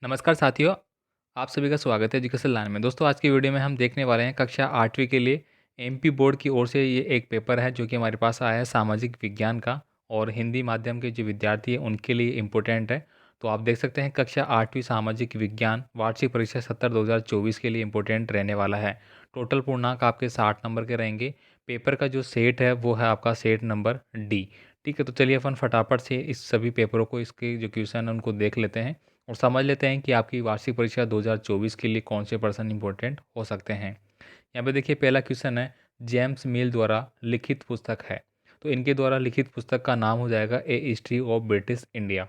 नमस्कार साथियों, आप सभी का स्वागत है एजुकेशन लाइन में। दोस्तों आज की वीडियो में हम देखने वाले हैं कक्षा 8वीं के लिए एमपी बोर्ड की ओर से ये एक पेपर है जो कि हमारे पास आया है सामाजिक विज्ञान का और हिंदी माध्यम के जो विद्यार्थी हैं उनके लिए इम्पोर्टेंट है। तो आप देख सकते हैं कक्षा 8वीं सामाजिक विज्ञान वार्षिक परीक्षा 70/2024 के लिए इम्पोर्टेंट रहने वाला है। टोटल पूर्णांक आपके 60 नंबर के रहेंगे। पेपर का जो सेट है वो है आपका सेट नंबर डी। ठीक है, तो चलिए अपन फटाफट से इस सभी पेपरों को इसके जो क्वेश्चन है उनको देख लेते हैं और समझ लेते हैं कि आपकी वार्षिक परीक्षा 2024 के लिए कौन से पर्सन इंपॉर्टेंट हो सकते हैं। यहाँ पे देखिए पहला क्वेश्चन है, जेम्स मिल द्वारा लिखित पुस्तक है। तो इनके द्वारा लिखित पुस्तक का नाम हो जाएगा a history of British India.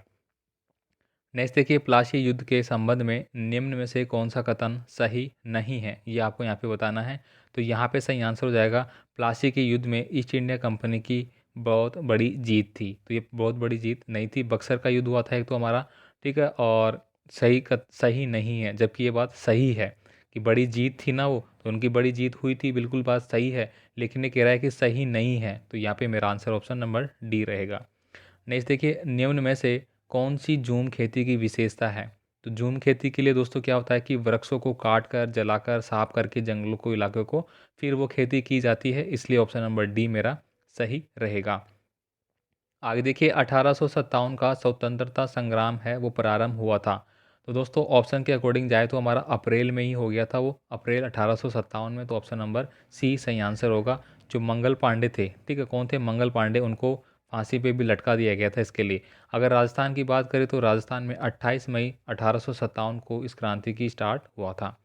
Next देखिए, प्लासी युद्ध के संबंध में निम्न में से कौन सा कथन सही नहीं है, ये आपको यहाँ पे बताना है। तो यहाँ पे सही आंसर हो जाएगा, प्लासी के युद्ध में ईस्ट इंडिया कंपनी की बहुत बड़ी जीत थी। तो ये बहुत बड़ी जीत नहीं थी, बक्सर का युद्ध हुआ था एक तो हमारा। ठीक है, और सही नहीं है, जबकि ये बात सही है कि बड़ी जीत थी ना वो, तो उनकी बड़ी जीत हुई थी, बिल्कुल बात सही है। लेकिन ये कह रहा है कि सही नहीं है, तो यहाँ पे मेरा आंसर ऑप्शन नंबर डी रहेगा। नेक्स्ट देखिए, निम्न में से कौन सी झूम खेती की विशेषता है। तो झूम खेती के लिए दोस्तों क्या होता है कि वृक्षों को काट कर जलाकर साफ करके जंगलों को इलाकों को फिर वो खेती की जाती है, इसलिए ऑप्शन नंबर डी मेरा सही रहेगा। आगे देखिए, 1857 का स्वतंत्रता संग्राम है वो प्रारंभ हुआ था। तो दोस्तों ऑप्शन के अकॉर्डिंग जाए तो हमारा अप्रैल में ही हो गया था वो, अप्रैल 1857 में। तो ऑप्शन नंबर सी सही आंसर होगा। जो मंगल पांडे थे, ठीक है, कौन थे मंगल पांडे, उनको फांसी पे भी लटका दिया गया था इसके लिए। अगर राजस्थान की बात करें तो राजस्थान में 28 मई 1857 को इस क्रांति की स्टार्ट हुआ था।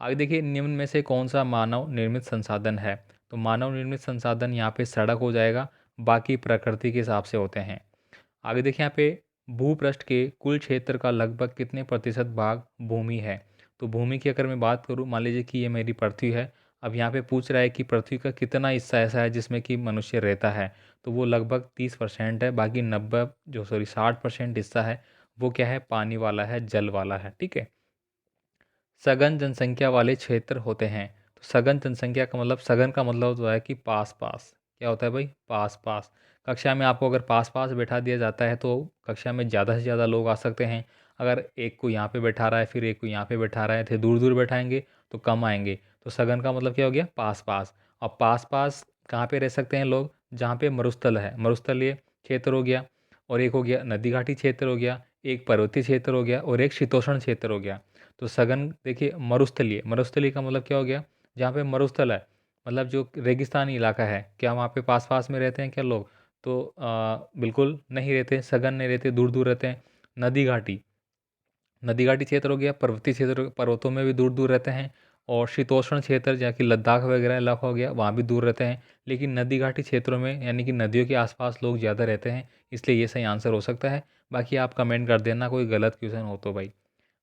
आगे देखिए, निम्न में से कौन सा मानव निर्मित संसाधन है। तो मानव निर्मित संसाधन यहाँ पे सड़क हो जाएगा, बाकी प्रकृति के हिसाब से होते हैं। आगे देखिए, यहाँ पे भूपृष्ठ के कुल क्षेत्र का लगभग कितने प्रतिशत भाग भूमि है। तो भूमि की अगर मैं बात करूँ, मान लीजिए कि ये मेरी पृथ्वी है। अब यहाँ पे पूछ रहा है कि पृथ्वी का कितना हिस्सा ऐसा है जिसमें कि मनुष्य रहता है। तो वो लगभग 30% है, बाकी 60% हिस्सा है वो क्या है, पानी वाला है, जल वाला है। ठीक है, सघन जनसंख्या वाले क्षेत्र होते हैं। तो सघन जनसंख्या का मतलब, सघन का मतलब होता है कि पास पास। क्या होता है भाई, पास पास। कक्षा में आपको अगर पास पास बैठा दिया जाता है तो कक्षा में ज़्यादा से ज़्यादा लोग आ सकते हैं। अगर एक को यहाँ पे बैठा रहा है फिर एक को यहाँ पे बैठा रहा है, थे दूर दूर बैठाएंगे तो कम आएंगे। तो सघन का मतलब क्या हो गया, पास पास। और पास पास कहाँ पे रह सकते हैं लोग, जहाँ पे मरुस्थल है, मरुस्थलीय क्षेत्र हो गया, और एक हो गया नदी घाटी क्षेत्र हो गया, एक पर्वतीय क्षेत्र हो गया, और एक शीतोष्ण क्षेत्र हो गया। तो सघन देखिए, मरुस्थलीय, मरुस्थलीय का मतलब क्या हो गया, जहाँ पे मरुस्थल है, मतलब जो रेगिस्तानी इलाका है, क्या वहाँ पे पास पास में रहते हैं क्या लोग। तो बिल्कुल नहीं रहते, सघन नहीं रहते, दूर दूर रहते हैं। नदी घाटी, नदी घाटी क्षेत्र हो गया, पर्वतीय क्षेत्र, पर्वतों में भी दूर दूर रहते हैं। और शीतोष्ण क्षेत्र जहाँ कि लद्दाख वगैरह इलाका हो गया, वहाँ भी दूर रहते हैं। लेकिन नदी घाटी क्षेत्रों में यानी कि नदियों के आसपास लोग ज़्यादा रहते हैं, इसलिए ये सही आंसर हो सकता है। बाकी आप कमेंट कर देना कोई गलत क्वेश्चन हो तो भाई।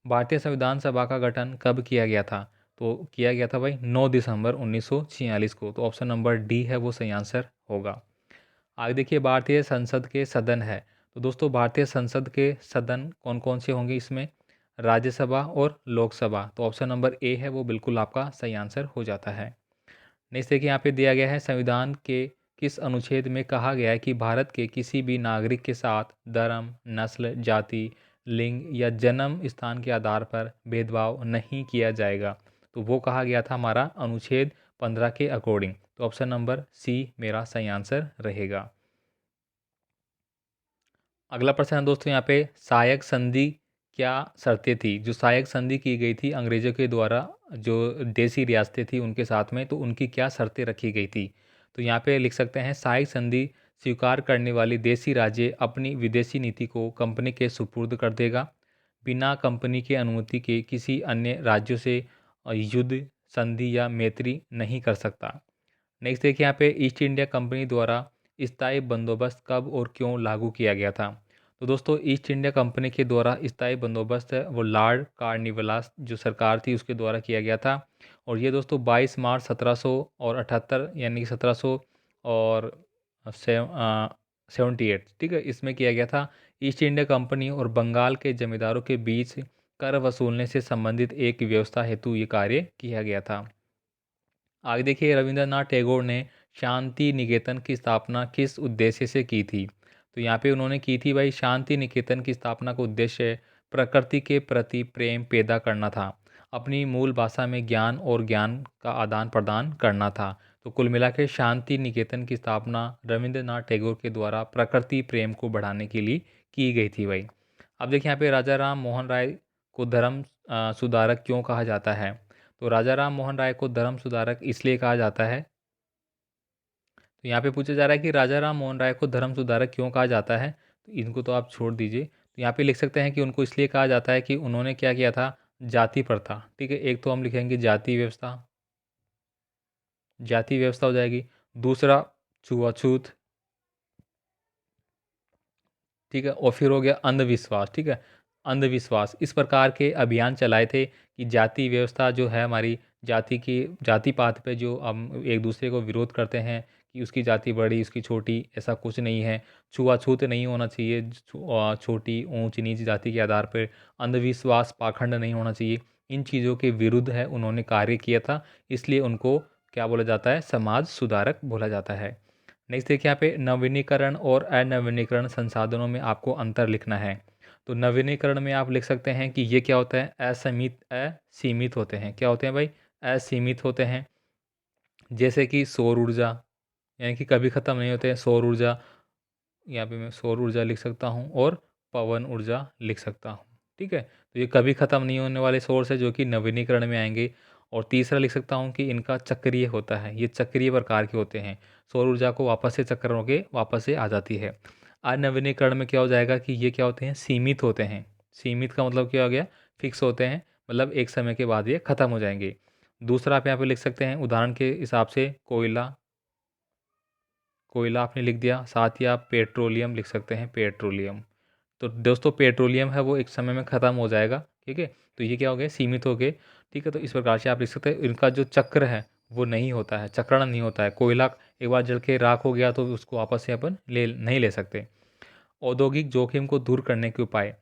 भारतीय संविधान सभा का गठन कब किया गया था। तो किया गया था भाई 9 दिसंबर 1946 को। तो ऑप्शन नंबर डी है वो सही आंसर होगा। आगे देखिए, भारतीय संसद के सदन है। तो दोस्तों भारतीय संसद के सदन कौन कौन से होंगे इसमें, राज्यसभा और लोकसभा। तो ऑप्शन नंबर ए है वो बिल्कुल आपका सही आंसर हो जाता है। नेक्स्ट देखिए, यहाँ पे दिया गया है, संविधान के किस अनुच्छेद में कहा गया है कि भारत के किसी भी नागरिक के साथ धर्म, नस्ल, जाति, लिंग या जन्म स्थान के आधार पर भेदभाव नहीं किया जाएगा। तो वो कहा गया था हमारा अनुच्छेद 15 के अकॉर्डिंग। तो ऑप्शन नंबर सी मेरा सही आंसर रहेगा। अगला प्रश्न है दोस्तों, यहाँ पे सहायक संधि क्या शर्तें थी। जो सहायक संधि की गई थी अंग्रेजों के द्वारा, जो देसी रियासतें थी उनके साथ में, तो उनकी क्या शर्तें रखी गई थी। तो यहाँ पे लिख सकते हैं, सहायक संधि स्वीकार करने वाली देसी राज्य अपनी विदेशी नीति को कंपनी के सुपुर्द कर देगा, बिना कंपनी के अनुमति के किसी अन्य राज्यों से युद्ध, संधि या मैत्री नहीं कर सकता। नेक्स्ट देखिए, यहाँ पे ईस्ट इंडिया कंपनी द्वारा स्थायी बंदोबस्त कब और क्यों लागू किया गया था। तो दोस्तों ईस्ट इंडिया कंपनी के द्वारा स्थायी बंदोबस्त है वो लॉर्ड कार्निवालिस जो सरकार थी उसके द्वारा किया गया था। और ये दोस्तों 22 मार्च 1778 यानी कि 1700 और 78, ठीक है, इसमें किया गया था। ईस्ट इंडिया कंपनी और बंगाल के जमींदारों के बीच कर वसूलने से संबंधित एक व्यवस्था हेतु ये कार्य किया गया था। आगे देखिए, रविंद्रनाथ टैगोर ने शांति निकेतन की स्थापना किस उद्देश्य से की थी। तो यहाँ पे उन्होंने की थी भाई, शांति निकेतन की स्थापना का उद्देश्य प्रकृति के प्रति प्रेम पैदा करना था, अपनी मूल भाषा में ज्ञान और ज्ञान का आदान प्रदान करना था। तो कुल मिला के शांति निकेतन की स्थापना रविंद्रनाथ टैगोर के द्वारा प्रकृति प्रेम को बढ़ाने के लिए की गई थी भाई। अब देखिए यहाँ पे राजा राम मोहन राय को धर्म सुधारक क्यों कहा जाता है? तो राजा राम मोहन राय को धर्म सुधारक इसलिए कहा जाता है, तो यहाँ पे पूछा जा रहा है कि राजा राम मोहन राय को धर्म सुधारक क्यों कहा जाता है। तो इनको तो आप छोड़ दीजिए, तो यहाँ पे लिख सकते हैं कि उनको इसलिए कहा जाता है कि उन्होंने क्या किया था, जाति प्रथा। ठीक है, एक तो हम लिखेंगे जाति व्यवस्था, जाति व्यवस्था हो जाएगी। दूसरा छुआछूत, ठीक है, और फिर हो गया अंधविश्वास। ठीक है, अंधविश्वास, इस प्रकार के अभियान चलाए थे कि जाति व्यवस्था जो है हमारी, जाति की जाति पात पे जो हम एक दूसरे को विरोध करते हैं कि उसकी जाति बड़ी उसकी छोटी, ऐसा कुछ नहीं है। छुआछूत नहीं होना चाहिए, छोटी ऊंच नीच जाति के आधार पर अंधविश्वास पाखंड नहीं होना चाहिए। इन चीज़ों के विरुद्ध है उन्होंने कार्य किया था, इसलिए उनको क्या बोला जाता है, समाज सुधारक बोला जाता है। नेक्स्ट देखिए यहाँ पे नवीनीकरण और अनवीनीकरण संसाधनों में आपको अंतर लिखना है। तो नवीनीकरण में आप लिख सकते हैं कि ये क्या होता है, असीमित होते हैं। क्या होते हैं भाई, असीमित होते हैं। जैसे कि सौर ऊर्जा, यानी कि कभी ख़त्म नहीं होते हैं। सौर ऊर्जा, यहाँ पे मैं सौर ऊर्जा लिख सकता हूँ और पवन ऊर्जा लिख सकता हूँ। ठीक है, तो ये कभी ख़त्म नहीं होने वाले सोर्स है जो कि नवीनीकरण में आएंगे। और तीसरा लिख सकता हूँ कि इनका चक्रीय होता है, ये चक्रीय प्रकार के होते हैं। सौर ऊर्जा को वापस से चक्र होके वापस से आ जाती है। अनवीनीकरण में क्या हो जाएगा कि ये क्या होते हैं, सीमित होते हैं। सीमित का मतलब क्या हो गया, फिक्स होते हैं, मतलब एक समय के बाद ये ख़त्म हो जाएंगे। दूसरा आप यहाँ पे लिख सकते हैं उदाहरण के हिसाब से कोयला, कोयला आपने लिख दिया। साथ ही आप पेट्रोलियम लिख सकते हैं, पेट्रोलियम। तो दोस्तों पेट्रोलियम है वो एक समय में ख़त्म हो जाएगा। ठीक है, तो ये क्या हो गया, सीमित हो गए। ठीक है, तो इस प्रकार से आप लिख सकते हैं इनका जो चक्र है वो नहीं होता है, चक्रण नहीं होता है। कोयला एक बार जल के राख हो गया तो उसको वापस से अपन नहीं ले सकते। औद्योगिक जोखिम को दूर करने के उपाय,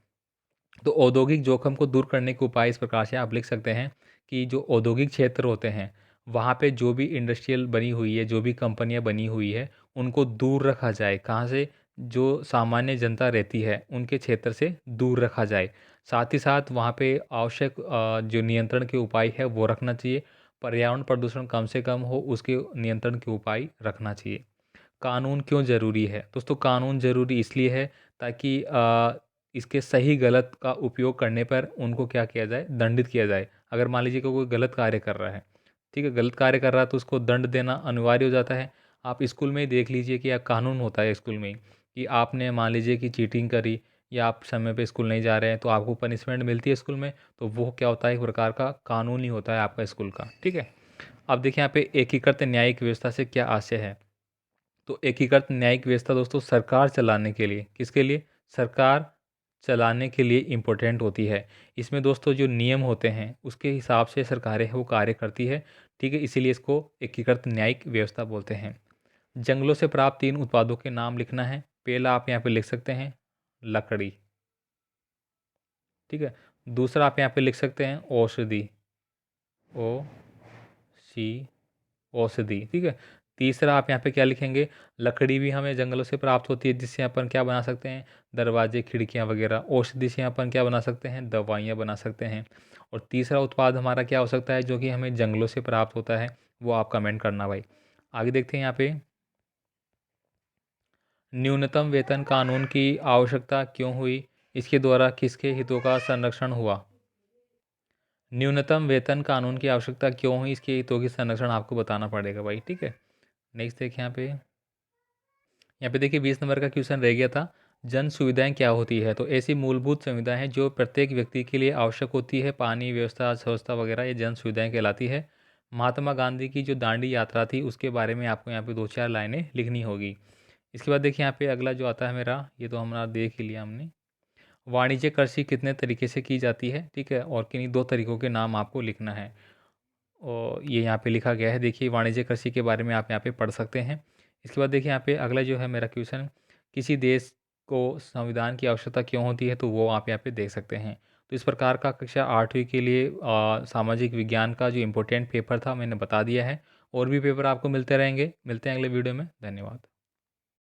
तो औद्योगिक जोखिम को दूर करने के उपाय इस प्रकार से आप लिख सकते हैं कि जो औद्योगिक क्षेत्र होते हैं वहाँ पे जो भी इंडस्ट्रियल बनी हुई है, जो भी कंपनियाँ बनी हुई है, उनको दूर रखा जाए। कहाँ से, जो सामान्य जनता रहती है उनके क्षेत्र से दूर रखा जाए। साथ ही साथ वहाँ पे आवश्यक जो नियंत्रण के उपाय है वो रखना चाहिए। पर्यावरण प्रदूषण कम से कम हो उसके नियंत्रण के उपाय रखना चाहिए। कानून क्यों ज़रूरी है दोस्तों? कानून ज़रूरी इसलिए है ताकि इसके सही गलत का उपयोग करने पर उनको क्या किया जाए, दंडित किया जाए। अगर मान लीजिए कि कोई गलत कार्य कर रहा है, ठीक है, गलत कार्य कर रहा है तो उसको दंड देना अनिवार्य हो जाता है। आप स्कूल में ही देख लीजिए कि कानून होता है स्कूल में ही, कि आपने मान लीजिए कि चीटिंग करी या आप समय पे स्कूल नहीं जा रहे हैं तो आपको पनिशमेंट मिलती है स्कूल में, तो वो क्या होता है, एक प्रकार का कानून ही होता है आपका स्कूल का। ठीक है, अब देखिए यहाँ पे एकीकृत न्यायिक व्यवस्था से क्या आशय है। तो एकीकृत न्यायिक व्यवस्था दोस्तों सरकार चलाने के लिए, किसके लिए, सरकार चलाने के लिए इम्पोर्टेंट होती है। इसमें दोस्तों जो नियम होते हैं उसके हिसाब से सरकारें वो कार्य करती है। ठीक है, इसीलिए इसको एकीकृत न्यायिक व्यवस्था बोलते हैं। जंगलों से प्राप्त 3 उत्पादों के नाम लिखना है। पहला आप यहाँ पे लिख सकते हैं लकड़ी। ठीक है, दूसरा आप यहाँ पे लिख सकते हैं औषधि, ओ सी औषधि। ठीक है, तीसरा आप यहाँ पे क्या लिखेंगे, लकड़ी भी हमें जंगलों से प्राप्त होती है जिससे अपन क्या बना सकते हैं, दरवाजे खिड़कियाँ वगैरह। औषधि से अपन क्या बना सकते हैं, दवाइयाँ बना सकते हैं। और तीसरा उत्पाद हमारा क्या हो सकता है जो कि हमें जंगलों से प्राप्त होता है, वो आप कमेंट करना भाई। आगे देखते हैं यहाँ पे, न्यूनतम वेतन कानून की आवश्यकता क्यों हुई, इसके द्वारा किसके हितों का संरक्षण हुआ। न्यूनतम वेतन कानून की आवश्यकता क्यों हुई, इसके हितों की संरक्षण आपको बताना पड़ेगा भाई। ठीक है, नेक्स्ट देखिए यहाँ पे देखिए 20 नंबर का क्वेश्चन रह गया था, जन सुविधाएं क्या होती है। तो ऐसी मूलभूत सुविधाएं हैं जो प्रत्येक व्यक्ति के लिए आवश्यक होती है, पानी, व्यवस्था, स्वच्छता वगैरह, ये जन सुविधाएं कहलाती है। महात्मा गांधी की जो दांडी यात्रा थी उसके बारे में आपको यहाँ पे 2-4 लाइनें लिखनी होगी। इसके बाद देखिए यहाँ पे अगला जो आता है मेरा, ये तो हमारा देख ही लिया हमने, वाणिज्य कृषि कितने तरीके से की जाती है। ठीक है, और किन्हीं 2 तरीकों के नाम आपको लिखना है और ये यहाँ पे लिखा गया है। देखिए वाणिज्य कृषि के बारे में आप यहाँ पे पढ़ सकते हैं। इसके बाद देखिए यहाँ पे अगला जो है मेरा क्वेश्चन, किसी देश को संविधान की आवश्यकता क्यों होती है, तो वो आप यहाँ पे देख सकते हैं। तो इस प्रकार का कक्षा 8वीं के लिए सामाजिक विज्ञान का जो इम्पोर्टेंट पेपर था मैंने बता दिया है। और भी पेपर आपको मिलते रहेंगे। मिलते हैं अगले वीडियो में। धन्यवाद।